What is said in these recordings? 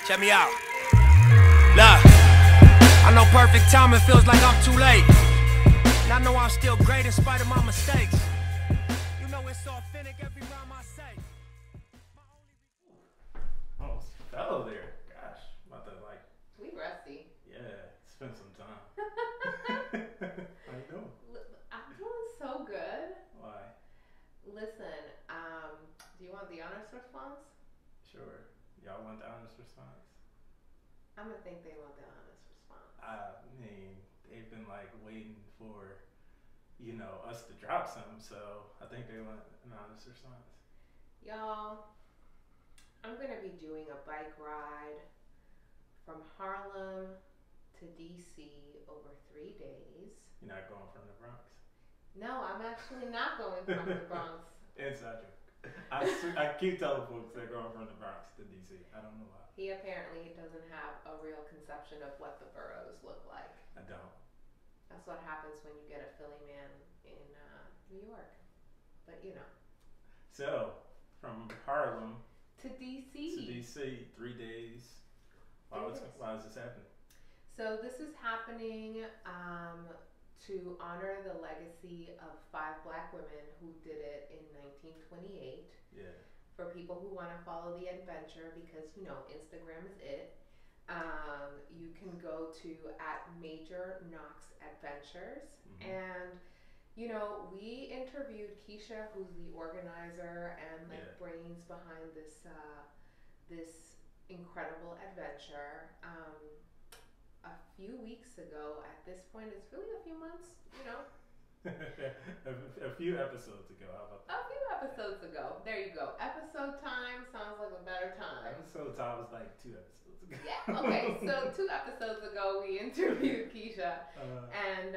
Check me out. Look, I know perfect timing feels like I'm too late. And I know I'm still great in spite of my mistakes. You know it's authentic every rhyme I say. Oh, fellow there. Gosh, about to like. We rusty. Yeah, spend some time. How you doing? I'm doing so good. Why? Listen, do you want the honest response? Sure. Y'all want the honest response? I'm gonna think they want the honest response. I mean, they've been like waiting for, us to drop something, so I think they want an honest response. Y'all, I'm gonna be doing a bike ride from Harlem to DC over 3 days. You're not going from the Bronx? No, I'm actually not going from the Bronx. Inside joke. I keep telling folks they're going from the Bronx to DC. I don't know why. He apparently doesn't have a real conception of what the boroughs look like. I don't. That's what happens when you get a Philly man in New York. But So, from Harlem to DC. to DC, 3 days. Why is this happening? So this is happening to honor the legacy of 5 black women who did it in 1928. Yeah. For people who want to follow the adventure, because Instagram is it. You can go to @Major Knox Adventures, and we interviewed Keisha, who's the organizer and brains behind this incredible adventure. A few weeks ago. At this point, it's really a few months, a few episodes ago. How about that? A few episodes ago. There you go. Episode time sounds like a better time. Episode time was like 2 episodes ago. Yeah. Okay. So 2 episodes ago, we interviewed Keisha, and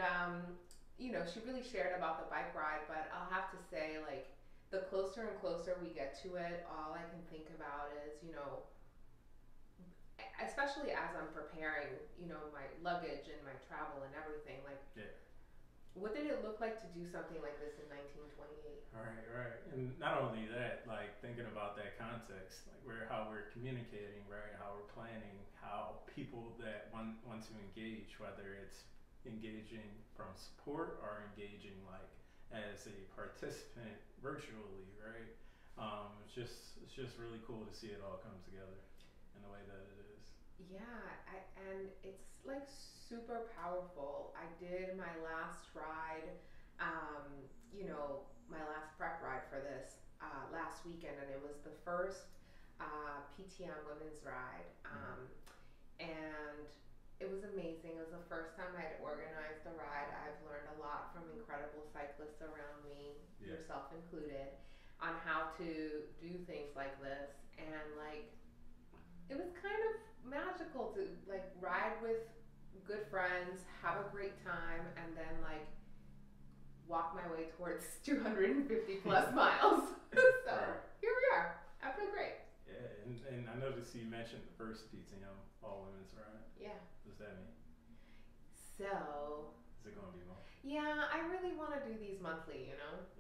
she really shared about the bike ride. But I'll have to say, like, the closer and closer we get to it, all I can think about is, especially as I'm preparing, my luggage and my travel and everything, like, what did it look like to do something like this in 1928? Right. And not only that, like, thinking about that context, like how we're communicating, right? How we're planning, how people that want to engage, whether it's engaging from support or engaging like as a participant virtually, right? It's just really cool to see it all come together in the way that it is. Yeah, and it's like super powerful. I did my last ride, my last prep ride for this last weekend, and it was the first PTM women's ride, and it was amazing. It was the first time I'd organized a ride. I've learned a lot from incredible cyclists around me, yourself included, on how to do things like this, and like, it was kind of magical to like ride with good friends, have a great time, and then like walk my way towards 250 plus miles. So here we are. I feel great. Yeah, and I noticed you mentioned the first PTM all women's ride. Yeah. What does that mean? So. Is it gonna be more? Yeah, I really want to do these monthly.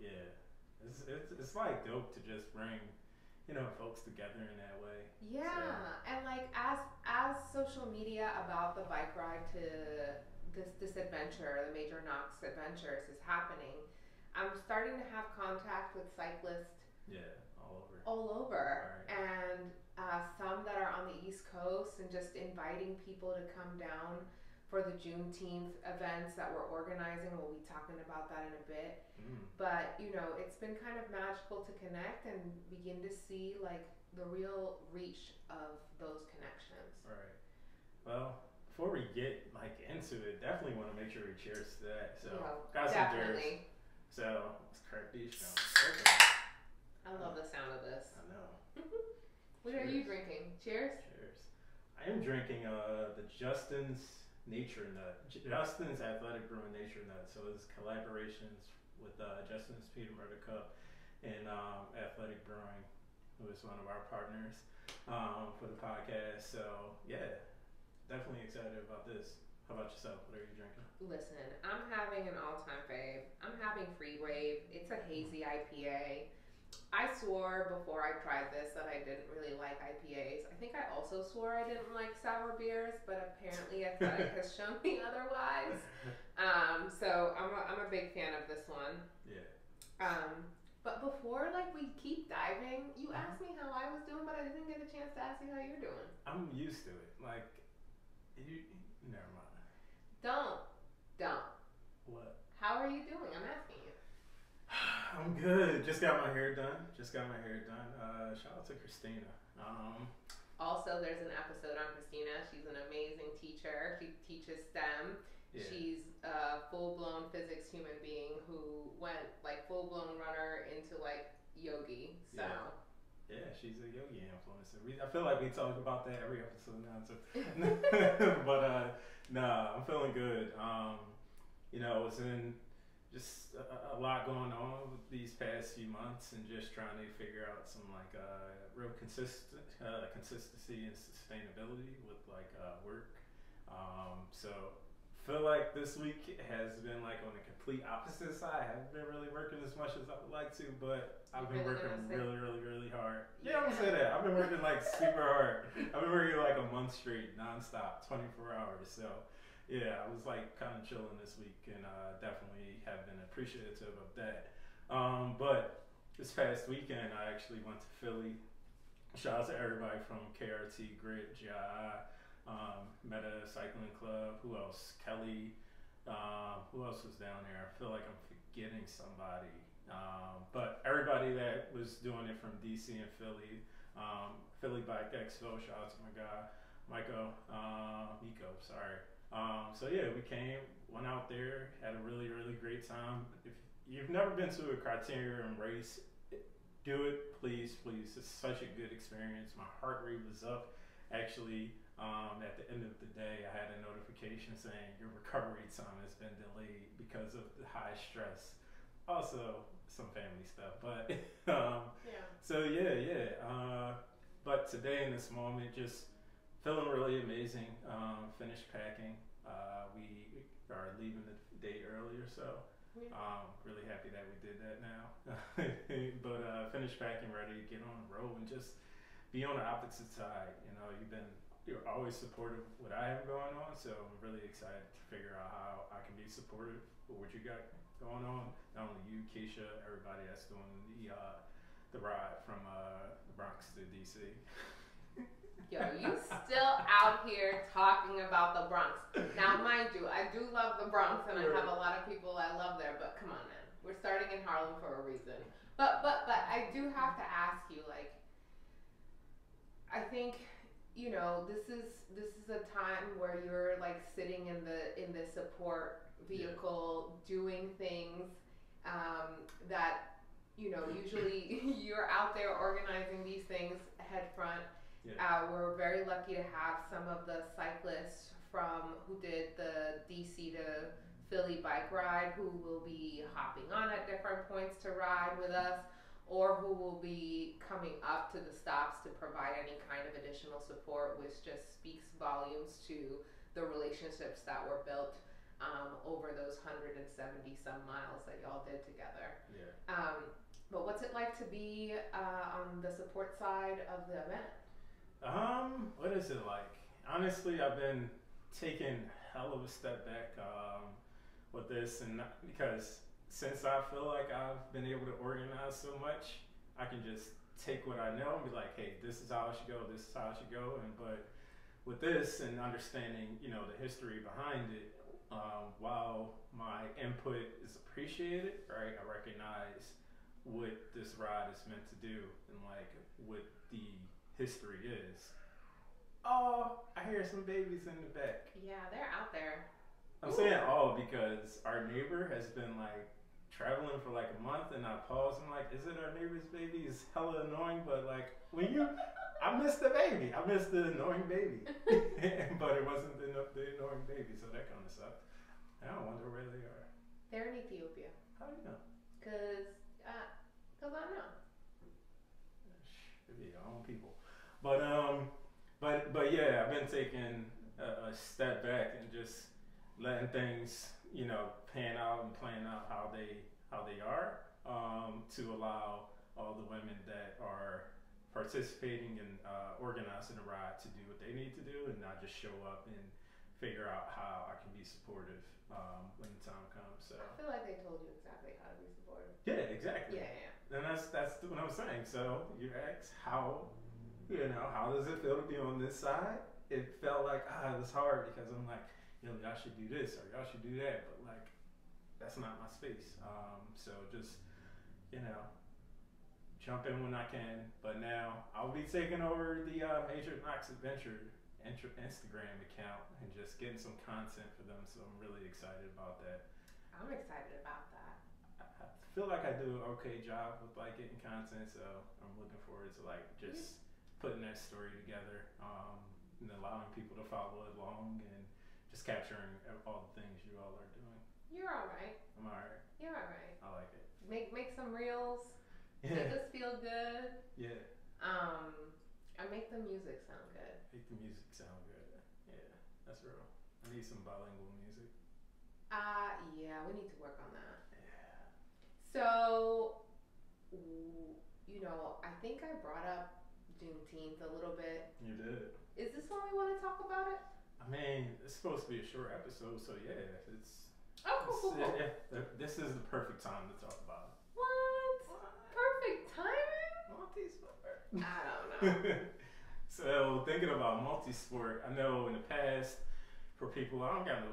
Yeah, it's like dope to just bring folks together in that way. Yeah, so. And like as social media about the bike ride to this adventure, the Major Knox Adventures, is happening, I'm starting to have contact with cyclists. Yeah, all over. All over, right. And some that are on the East Coast, and just inviting people to come down for the Juneteenth events that we're organizing. We'll be talking about that in a bit. But, it's been kind of magical to connect and begin to see, like, the real reach of those connections. Right. Well, before we get, like, into it, definitely want to make sure we cheers to that. So, got some cheers. So, let's crack these down. Okay. I love the sound of this. I know. What are you drinking? Cheers? Cheers. I am drinking the Justin's Nature Nut. Justin's Athletic Brewing Nature Nut. So it's collaborations with Justin's Peanut Butter Cup and Athletic Brewing, who is one of our partners for the podcast. So yeah, definitely excited about this. How about yourself? What are you drinking? Listen, I'm having an all-time fave. I'm having Free Wave. It's a hazy IPA. I swore before I tried this that I didn't really like IPAs. I think I also swore I didn't like sour beers, but apparently aesthetic has shown me otherwise. So I'm a big fan of this one. Yeah. But before like we keep diving, you asked me how I was doing, but I didn't get a chance to ask you how you're doing. I'm used to it. Like, never mind. Don't. What? How are you doing? I'm asking you. I'm good. Just got my hair done. Shout out to Christina. Also, there's an episode on Christina. She's an amazing teacher. She teaches STEM. Yeah. She's a full-blown physics human being who went like full-blown runner into like yogi. So yeah, she's a yogi influencer. I feel like we talk about that every episode now too. But nah, I'm feeling good. It's in just a lot going on with these past few months, and just trying to figure out some like real consistency and sustainability with like work. So feel like this week has been like on the complete opposite side. I haven't been really working as much as I would like to, but I've been working really hard. Yeah, I'm gonna say that. I've been working like super hard. I've been working like a month straight, nonstop, 24 hours. So yeah, I was like kind of chilling this week, and definitely have been appreciative of that. But this past weekend, I actually went to Philly. Shout out to everybody from KRT, Grit, GII. Meta Cycling Club. Who else? Kelly. Who else was down there? I feel like I'm forgetting somebody. But everybody that was doing it from DC and Philly. Philly Bike Expo. Shout out to my guy, Miko. Sorry. So yeah, we went out there, had a really great time. If you've never been to a Criterium race, do it, please. It's such a good experience. My heart rate was up. Actually, at the end of the day, I had a notification saying your recovery time has been delayed because of the high stress. Also, some family stuff, but So yeah. But today in this moment, just feeling really amazing. Finished packing. We are leaving the day earlier, so really happy that we did that now. But finished packing, ready to get on the road and just be on the opposite side. You're always supportive of what I have going on, so I'm really excited to figure out how I can be supportive for what you got going on. Not only you, Keisha, everybody that's doing the ride from the Bronx to DC. Yo, you still out here talking about the Bronx. Now, mind you, I do love the Bronx, and I have a lot of people I love there, but come on, man. We're starting in Harlem for a reason. But I do have to ask you, like, I think, this is a time where you're like sitting in the support vehicle, doing things that usually you're out there organizing these things head front. We're very lucky to have some of the cyclists who did the DC to Philly bike ride who will be hopping on at different points to ride with us, or who will be coming up to the stops to provide any kind of additional support, which just speaks volumes to the relationships that were built over those 170 some miles that y'all did together. But what's it like to be on the support side of the event? What is it like? Honestly, I've been taking hell of a step back with this, and because since I feel like I've been able to organize so much, I can just take what I know and be like, hey, this is how it should go, this is how it should go. But with this and understanding, the history behind it, while my input is appreciated, right, I recognize what this ride is meant to do and like what the history is. Oh, I hear some babies in the back. Yeah, they're out there. I'm saying all because our neighbor has been like traveling for like a month, and I paused and like, is it our neighbor's baby? It's hella annoying, but like I missed the baby. I missed the annoying baby. But it wasn't the annoying baby, so that kind of sucked. I wonder where they are. They're in Ethiopia. How do you know? Cause I know. Should be your own people. But yeah, I've been taking a step back and just letting things, pan out and playing out how they are, to allow all the women that are participating and organizing a ride to do what they need to do and not just show up and figure out how I can be supportive when the time comes. So I feel like they told you exactly how to be supportive. yeah, exactly. Yeah. And that's what I'm saying. So you ask how does it feel to be on this side? It felt like it was hard because I'm like, y'all should do this or y'all should do that, but like that's not my space. So just jump in when I can. But now I'll be taking over the Major Knox Adventure Instagram account and just getting some content for them. So I'm really excited about that. I'm excited about that. I feel like I do an okay job with like getting content, so I'm looking forward to like just putting that story together and allowing people to follow along and just capturing all the things you all are doing. You're all right. I'm all right. You're all right. I like it. Make some reels. Yeah. Make us feel good. Yeah. And make the music sound good. Make the music sound good. Yeah, that's real. I need some bilingual music. Yeah, we need to work on that. Yeah. So, I think I brought up Juneteenth a little bit. You did. Is this when we want to talk about it? I mean, it's supposed to be a short episode, so yeah, it's. Oh, cool. Yeah, this is the perfect time to talk about it. What? Perfect timing? Multisport. I don't know. So thinking about multisport, I know in the past for people, I ain't got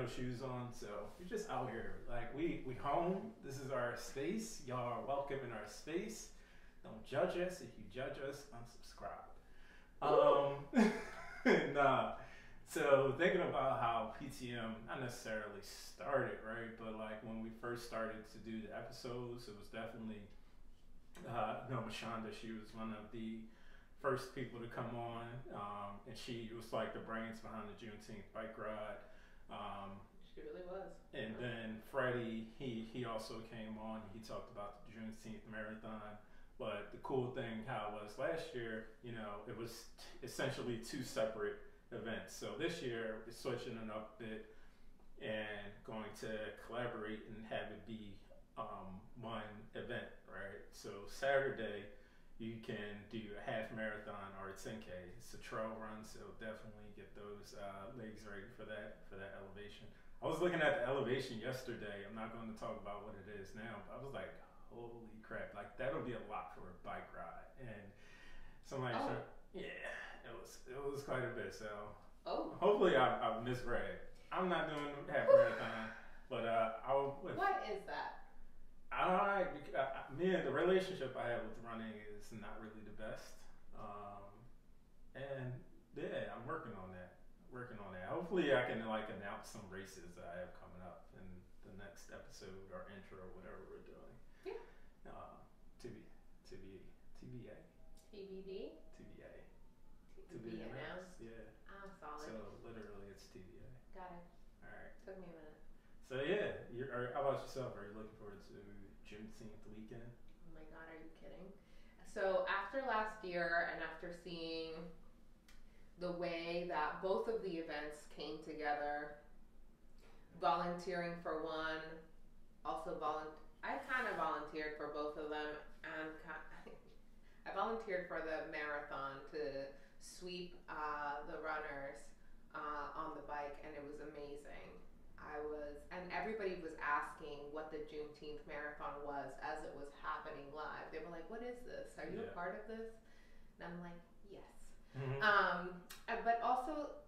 no shoes on, so we're just out here. Like we home. This is our space. Y'all are welcome in our space. Don't judge us. If you judge us, unsubscribe. Nah. So thinking about how PTM not necessarily started, right? But like when we first started to do the episodes, it was definitely Mashonda. She was one of the first people to come on, and she was like the brains behind the Juneteenth bike ride. She really was. And then Freddie, he also came on. He talked about the Juneteenth marathon. But the cool thing how it was last year, it was essentially two separate events. So this year we're switching it up a bit and going to collaborate and have it be one event, right? So Saturday you can do a half marathon or a 10K. It's a trail run, so definitely get those legs ready for that elevation. I was looking at the elevation yesterday. I'm not going to talk about what it is now, but I was like, holy crap, like that'll be a lot for a bike ride. And somebody said, yeah, it was quite a bit. So hopefully I've misread. I'm not doing half marathon, but what is that? The relationship I have with running is not really the best. And yeah, I'm working on that. Hopefully I can like announce some races that I have coming up in the next episode or intro or whatever we're doing. Yeah. TBA. TBD? TBA. To be announced? Yeah. Solid. So literally it's TBA. Got it. Alright. Took me a minute. So yeah, how about yourself? Are you looking forward to Juneteenth weekend? Oh my god, are you kidding? So after last year and after seeing the way that both of the events came together, volunteering for one, also I kind of volunteered for both of them, and I volunteered for the marathon to sweep the runners on the bike, and it was amazing. And everybody was asking what the Juneteenth marathon was as it was happening live. They were like, what is this? Are you a part of this? And I'm like, yes. Mm-hmm. But also,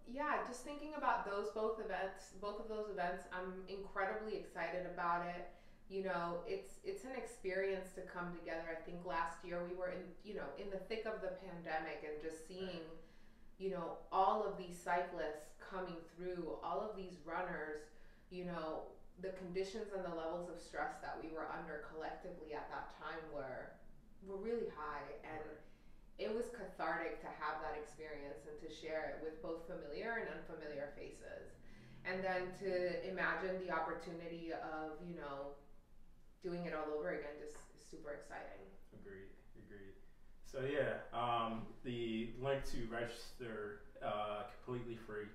just thinking about both of those events, I'm incredibly excited about it. It's an experience to come together. I think last year we were in the thick of the pandemic and just seeing, all of these cyclists coming through, all of these runners, the conditions and the levels of stress that we were under collectively at that time were really high, and it was cathartic to have that experience and to share it with both familiar and unfamiliar faces, and then to imagine the opportunity of doing it all over again just is super exciting. Agreed. So yeah, the link to register completely free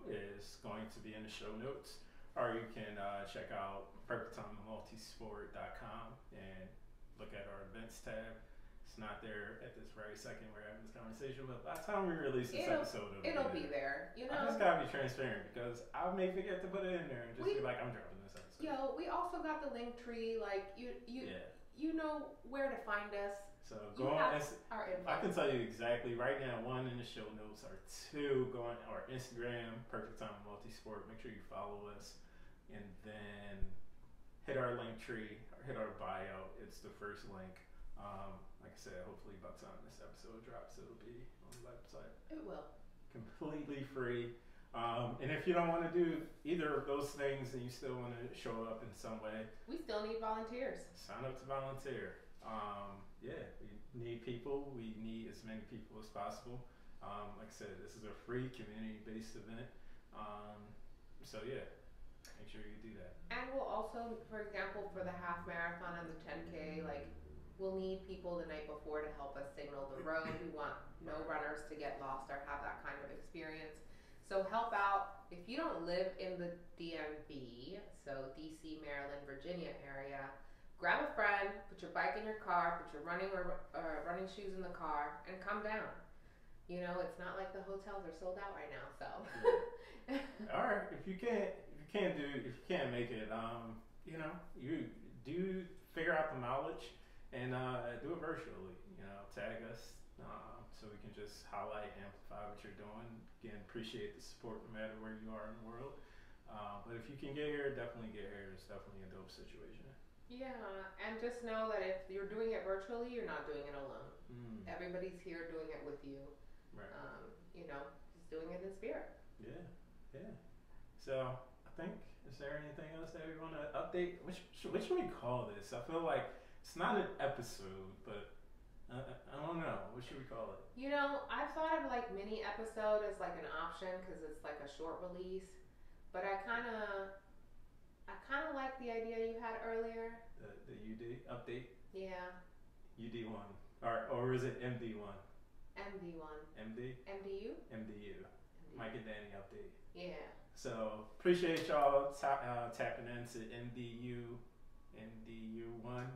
is going to be in the show notes, or you can check out perfecttimemultisport.com and look at our event. events tab. It's not there at this very second we're having this conversation, but by the time we release this It'll- episode, It'll be there. You I know. just gotta be transparent because I may forget to put it in there and just be like, I'm dropping this episode. Yo, we also got the link tree. Like you know where to find us. So You go on. have our info. I can tell you exactly right now. One in the show notes, or two go on our Instagram, Perfect Timing Multisport. Make sure you follow us, and then hit our link tree or hit our bio. It's the first link. Like I said, hopefully by the time this episode drops, it'll be on the website. It will. Completely free. And if you don't want to do either of those things and you still want to show up in some way, We still need volunteers. sign up to volunteer. Yeah, we need people. We need as many people as possible. Like I said, this is a free community-based event. So yeah, make sure you do that. And we'll also, for example, for the half marathon and the 10K, like we'll need people the night before to help us signal the road. We want no runners to get lost or have that kind of experience. So help out. If you don't live in the DMV, so DC, Maryland, Virginia area, grab a friend, put your bike in your car, put your running shoes in the car, and come down. You know, it's not like the hotels are sold out right now. So. All right, if you can't make it, you know, you do figure out the mileage and do it virtually. You know, tag us so we can just highlight, amplify what you're doing. Again, appreciate the support no matter where you are in the world. But if you can get here, definitely get here. It's definitely a dope situation. Yeah, and just know that if you're doing it virtually, you're not doing it alone. Everybody's here doing it with you. Right. You know, just doing it in spirit. Yeah. So I think, is there anything else that we want to update? What should we call this? I feel like it's not an episode, but I don't know. What should we call it? You know, I've thought of like mini episode as like an option because it's like a short release. But I kind of like the idea you had earlier. The UD update. Yeah. UD1, or is it MD1? MD1. MD. MDU. MDU. Mike and Dani update. Yeah. So appreciate y'all tapping into MDU1.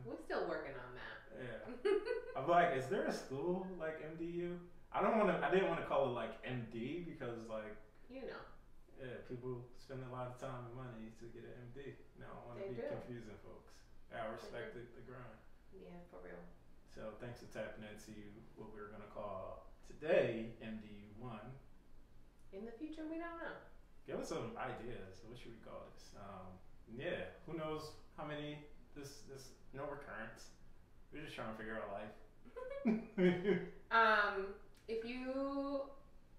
We're still working on that. Yeah. I'm like, is there a school like MDU? I didn't want to call it like MD because like, You know. yeah, people spend a lot of time and money to get an MD. No, I want to They be do. confusing folks. I respect the grind. Yeah, for real. So thanks for tapping into what we're gonna call today MDU1. In the future, we don't know. Give us some ideas. What should we call this? Yeah, who knows how many? This no recurrence. We're just trying to figure out life. If you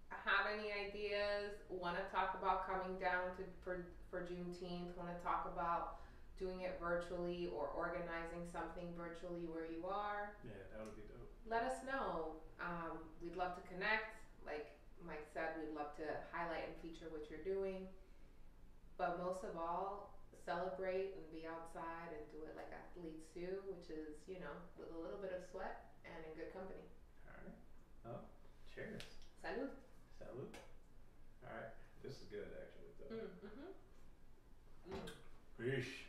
have any ideas, want to talk about coming down for Juneteenth, want to talk about doing it virtually or organizing something virtually where you are, Yeah, that would be dope. let us know. We'd love to connect. Like Mike said, we'd love to highlight and feature what you're doing. But most of all, celebrate and be outside and do it like athletes do, which is, you know, with a little bit of sweat and in good company. All right. Oh, cheers. Salud. Salute. All right. This is good actually. Though. Mm-hmm. Peace.